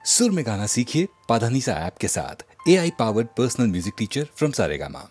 सुर में गाना सीखिए पाधानीसा ऐप के साथ। AI powered personal music teacher from Saregama.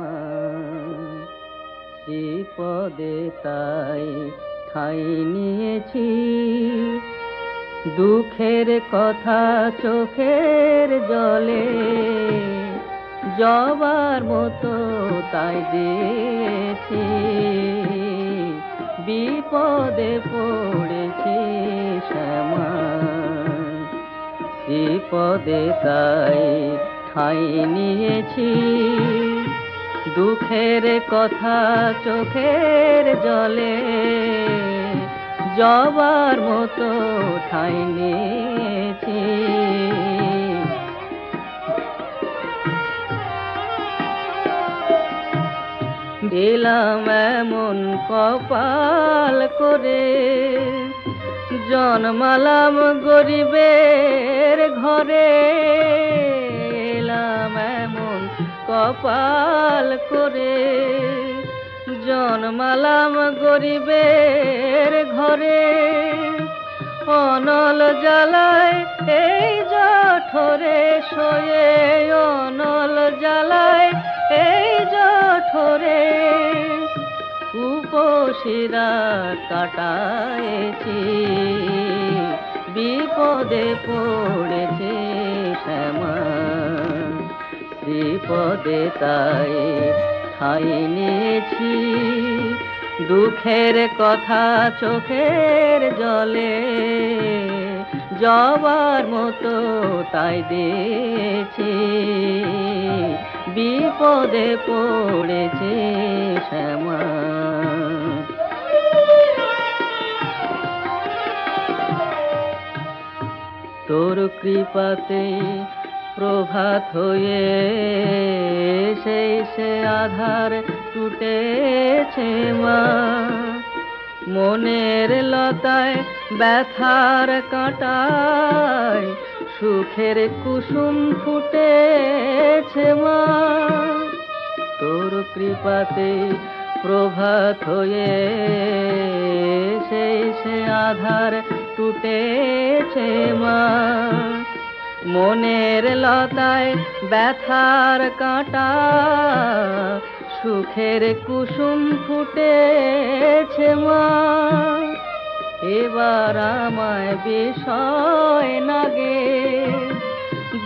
Shyama শ্রীপদে তাই ঠাঁই নিয়েছি, দুঃখের কথা চোখের জলে জবার মতো তাই দিয়েছি, বিপদে পড়েছি শ্যামা বিপদে তাই ঠাঁই নিয়েছি, দুঃখের কথা চোখের জলে জবার মতো ঠাঁই নিয়েছি। দিলাম এমন কপাল করে, জন্মালাম গরিবের ঘরে, এলাম এমন কপাল করে, জন্মালাম গরিবের ঘরে, অনল জ্বালায় এই জঠরে শোয়ে, অনল জ্বালায় এই জঠরে উপশিরা কাটায়েছি, বিপদে পড়েছে শ্যামা বিপদে তাই ঠাঁই নিয়েছি, দুঃখের কথা চোখের জলে জবার মতো তাই দিয়েছি, বিপদে পড়েছে শ্যামা। তোর কৃপাতে প্রভাত হয়ে সেই সে আধার টুটেছে মা, মনের লতায় ব্যথার কাঁটায় সুখের কুসুম ফুটেছে মা, তোর কৃপাতে প্রভাত হয়ে সেই সে আধার টুটেছে মা, মনের লতায় ব্যথার কাঁটা সুখের কুসুম ফুটেছে মা, এবার আমায় বিষয় নাগে,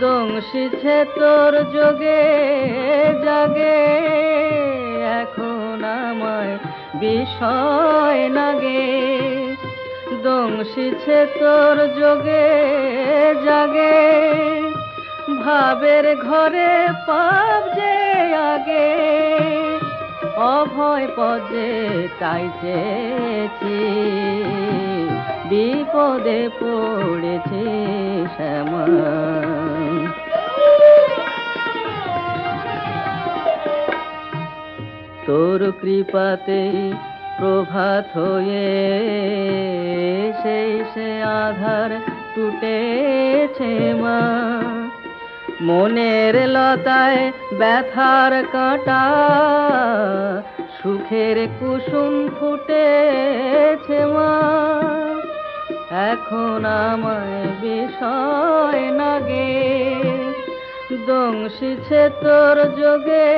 দংশিছে তোর যোগে জাগে, এখন আমায় বিষয় নাগে, দংশিছে তোর যোগে জাগে, ভাবের ঘরে পাপ যে আগে, অভয় পদে তাই চেয়েছি, বিপদে পড়েছে শ্যামা। তোর কৃপাতে প্রভাত হয়ে সেই সে আধার টুটেছে মা, মনের লতায় ব্যথার কাঁটা সুখের কুসুম ফুটেছে মা, এখন আমায় বিষয় নাগে, দংশিছে তোর যোগে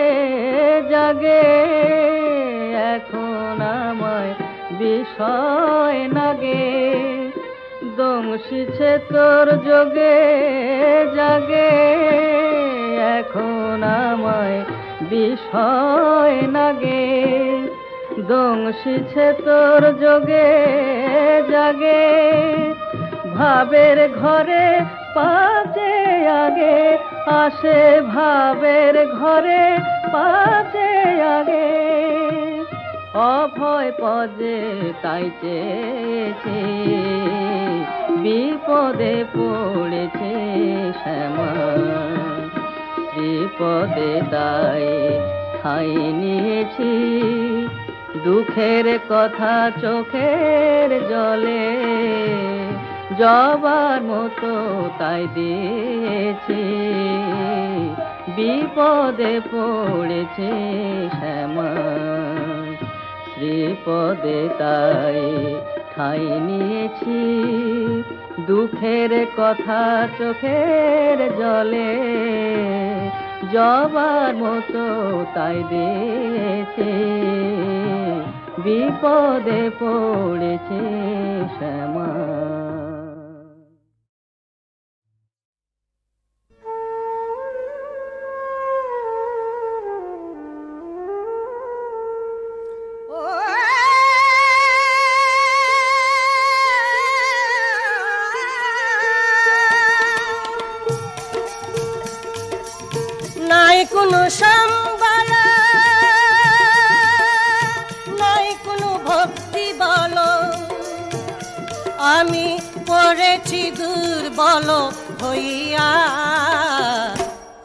জাগে, এখন আমায় বিষয় নাগে, দংশিছে তোর যোগে জাগে, এখন আমায় বিষয় নাগে, দংশিছে তোর যোগে জাগে, ভাবের ঘরে পাজে আগে আসে, ভাবের ঘরে পাজে আগে, অভয় পদে তাই চেয়েছি, বিপদে পড়েছে শ্যামা বিপদে তাই ঠাঁই নিয়েছি, দুঃখের কথা চোখের জলে জবার মতো তাই দিয়েছি, বিপদে পড়েছে শ্যামা শ্রীপদে তাই ঠাঁই নিয়েছি, দুঃখের কথা চোখের জলে জবার মতো তাই দিয়েছে, বিপদে পড়েছে শ্যামা। নাই কোনো সম্বল, নাই কোনো ভক্তি বল, আমি পড়েছি দুর্বল হইয়া,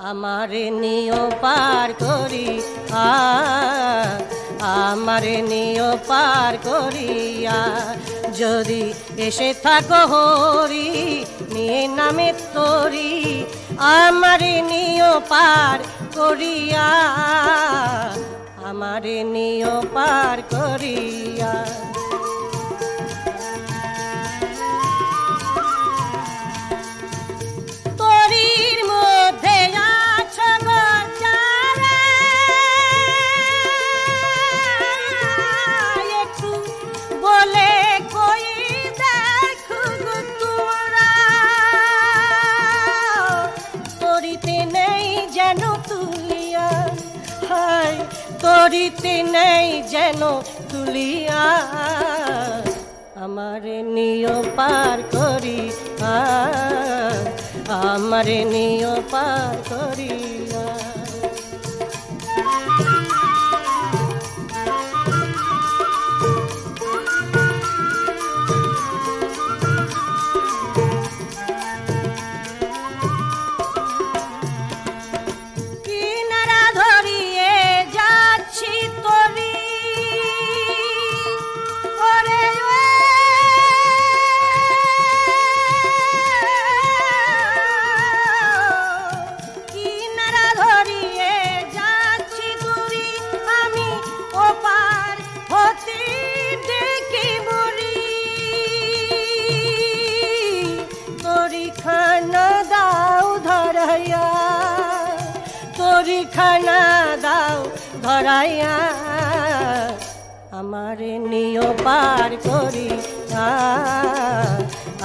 আমারে নিও পার করি, আমারে নিও পার করিয়া। যদি এসে থাকো হরি নিয়ে নামে তোরি, আমারে নিও পার করিয়া, আমারে নিও পার করিয়া। তোরির মধ্যে আছো গো যারা, একটু বলে কই দেখো গো তোমরা, তোরিতে নেই যেন তুলিয়া, হায় তোরিতে নেই যেন তুলিয়া, আমারে নিও পার করি, আমারে নিও পার করিয়া। কিনারা ধরিয়ে যাচ্ছি তোরি, ওরে কিনারা ধরিয়ে যাচ্ছি তোরি, আমি ওপার হতে ডেকে মরি, তোরি খানা দাও ধরাইয়া, তোরি খানা দাও ধরাইয়া, আমারে নিও পার করি,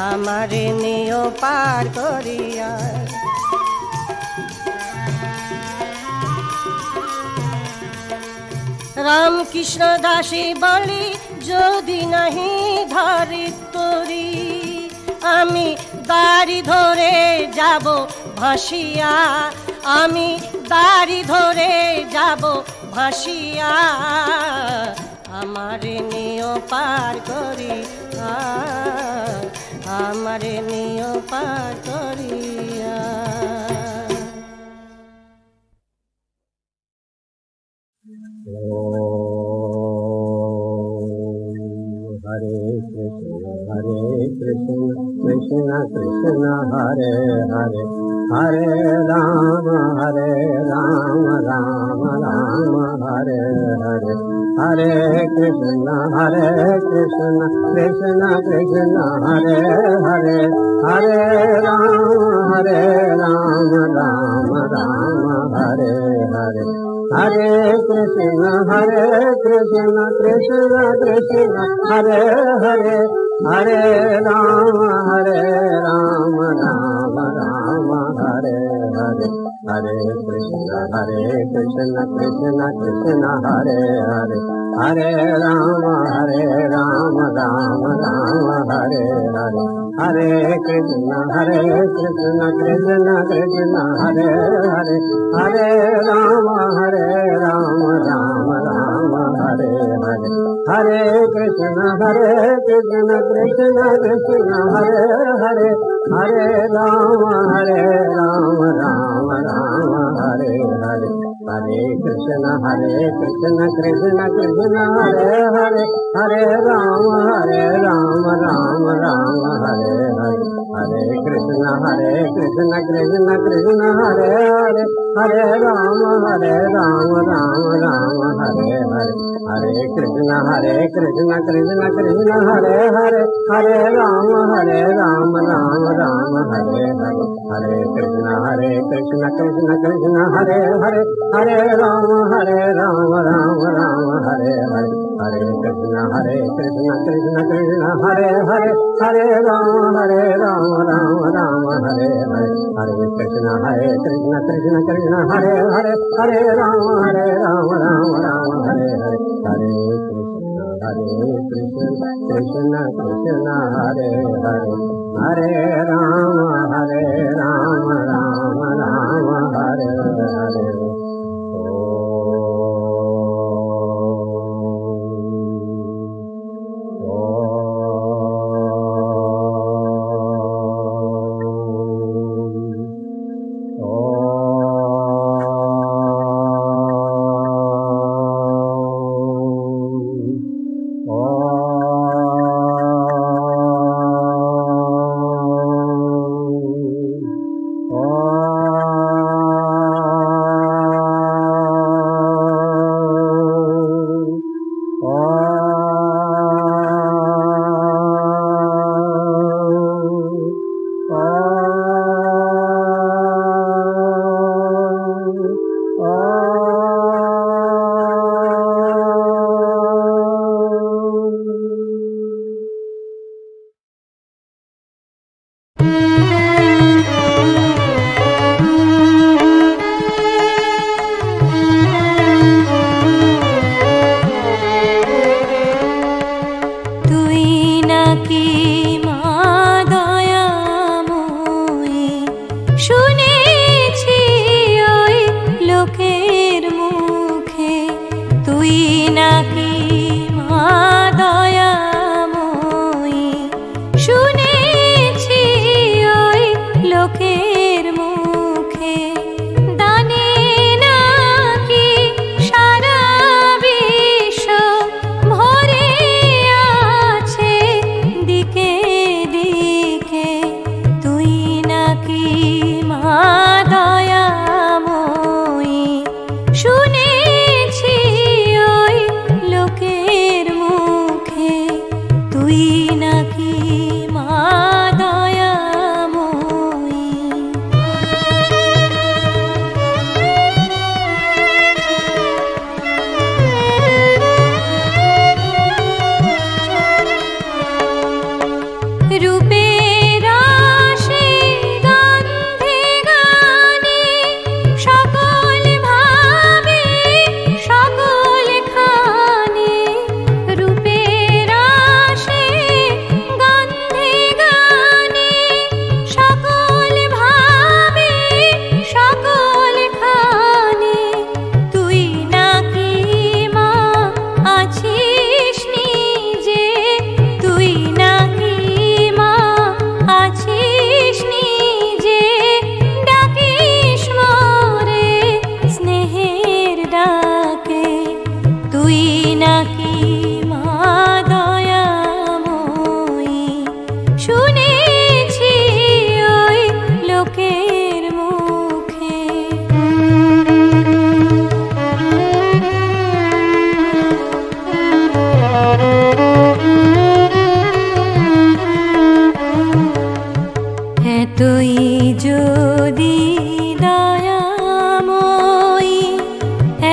আমারে নিও পার করিয়া। রামকৃষ্ণ দাসী বলি যদি নাহি ধরি তোরি, আমি দাড়ি ধরে যাব ভাসিয়া, আমি দাড়ি ধরে যাব ভাসিয়া, আমারে নিও পার করি, আমারে নিও পার করিয়া। हरे कृष्ण कृष्ण कृष्ण हरे हरे, हरे राम राम राम हरे हरे, हरे कृष्ण कृष्ण कृष्ण हरे हरे, हरे राम राम राम हरे हरे, हरे कृष्ण कृष्ण कृष्ण हरे हरे, हरे राम राम राम हरे हरे, हरे कृष्ण कृष्ण कृष्ण हरे हरे, हरे राम राम राम हरे हरे, हरे कृष्ण कृष्ण कृष्ण हरे हरे, हरे राम राम राम हरे हरे, हरे कृष्ण कृष्ण कृष्ण हरे हरे, हरे राम राम राम हरे हरे, हरे कृष्ण कृष्ण कृष्ण हरे हरे, हरे राम राम राम हरे हरे, हरे कृष्ण कृष्ण कृष्ण हरे हरे, हरे राम राम राम हरे हरे, हरे Krishna Hare Krishna Krishna Krishna Hare Hare Hare Rama Rama Rama Hare Hare Hare Krishna Krishna Krishna Hare Hare Hare Rama Rama Rama Hare Hare Hare Krishna Krishna Krishna Hare Hare Hare Rama Rama Rama Hare Hare Hare Krishna Krishna Krishna Hare Hare Hare Rama Rama Hare Hare Hare Krishna Krishna Krishna Hare Hare Hare Rama Rama Rama Hare Hare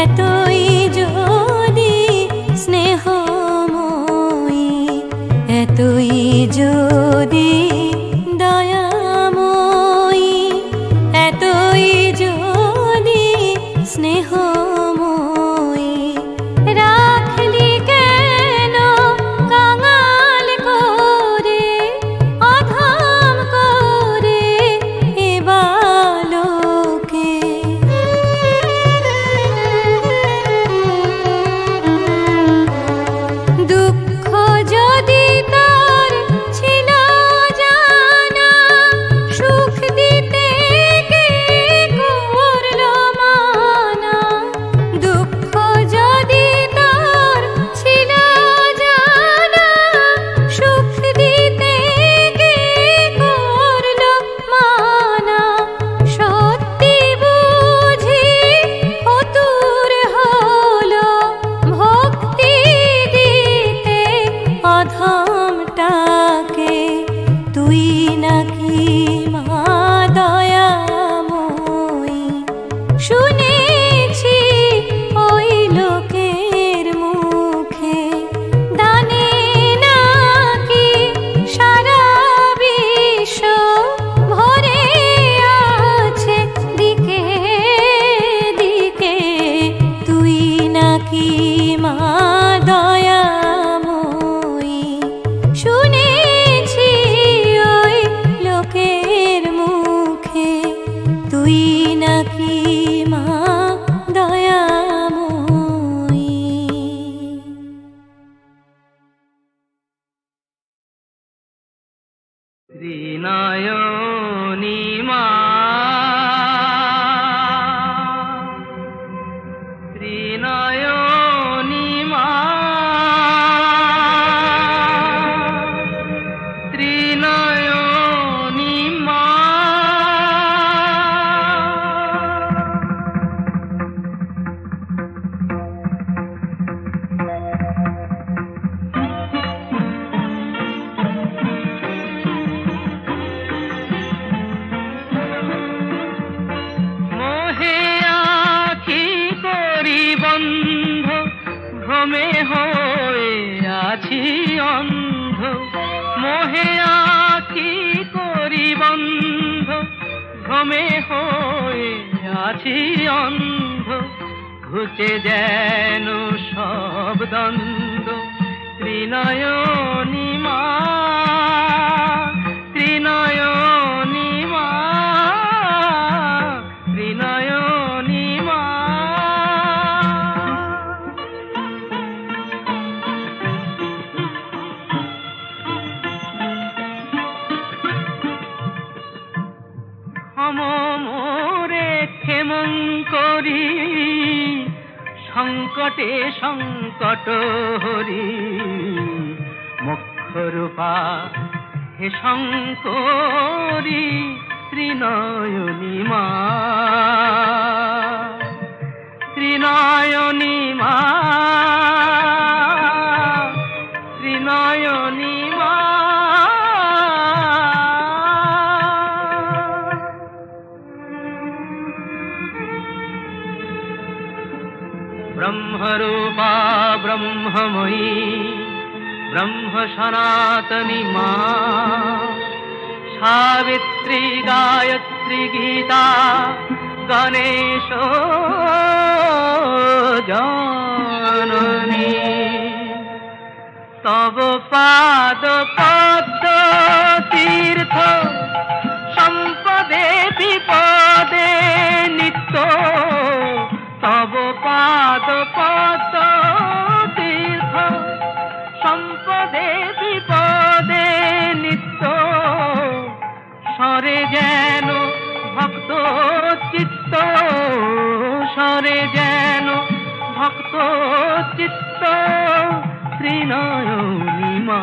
এতই যদি স্নেহ ঘুমে হয়ে আছি অন্ধ, মোহে আছি করি বন্ধ, ঘুমে হয়ে আছি অন্ধ, ঘুচে যেন সব দ্বন্দ্ব, ত্রিনয়নী মা, ত্রিনয়নী মা, ত্রিনয়নী মা। ক্ষম মোরে ক্ষেমঙ্করী, সংকটে সংকট হরি, মুখ্যরূপা হে শঙ্করী, ত্রিনয়নী মা, ত্রিনয়নী মা, ত্রিনয়নী মা। ব্রহ্মরূপা ব্রহ্মময়ী, ব্রহ্ম সনাতনী মা, সাবিত্রী গায়ত্রী গীতা গণেশ জননী, তব পাদ পদ্ম তীর্থ, সম্পদে বিপদে নিত্য, তব পাদ পদ্ম তীর্থ, সম্পদে বিপদে নিত্য, সরে যেন ভক্ত চিত্ত, সরে যেন ভক্ত চিত্ত, ত্রিনয়নী মা।